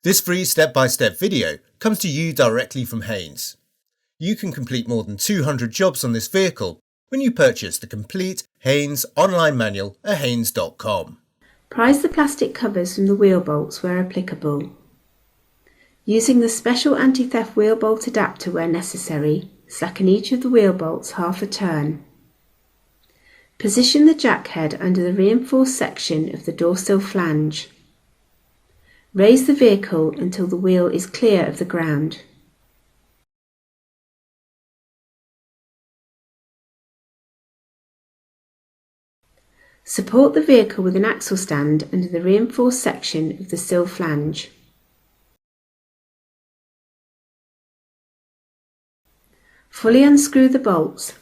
This free step-by-step video comes to you directly from Haynes. You can complete more than 200 jobs on this vehicle when you purchase the complete Haynes online manual at haynes.com. Prise the plastic covers from the wheel bolts where applicable. Using the special anti-theft wheel bolt adapter where necessary, slacken each of the wheel bolts half a turn. Position the jack head under the reinforced section of the door sill flange. Raise the vehicle until the wheel is clear of the ground. Support the vehicle with an axle stand under the reinforced section of the sill flange. Fully unscrew the bolts.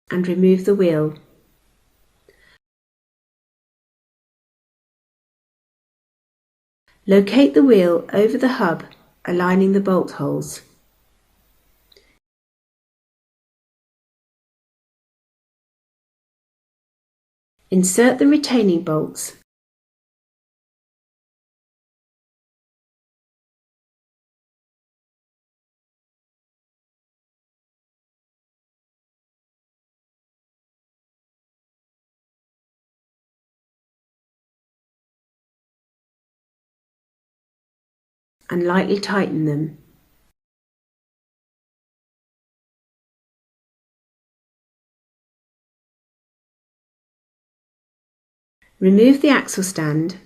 And remove the wheel. Locate the wheel over the hub, aligning the bolt holes. Insert the retaining bolts. And lightly tighten them. Remove the axle stand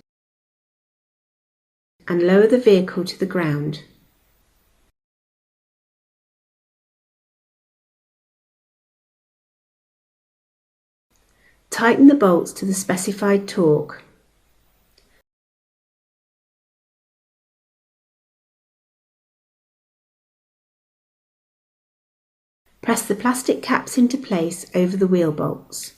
and lower the vehicle to the ground. Tighten the bolts to the specified torque. Press the plastic caps into place over the wheel bolts.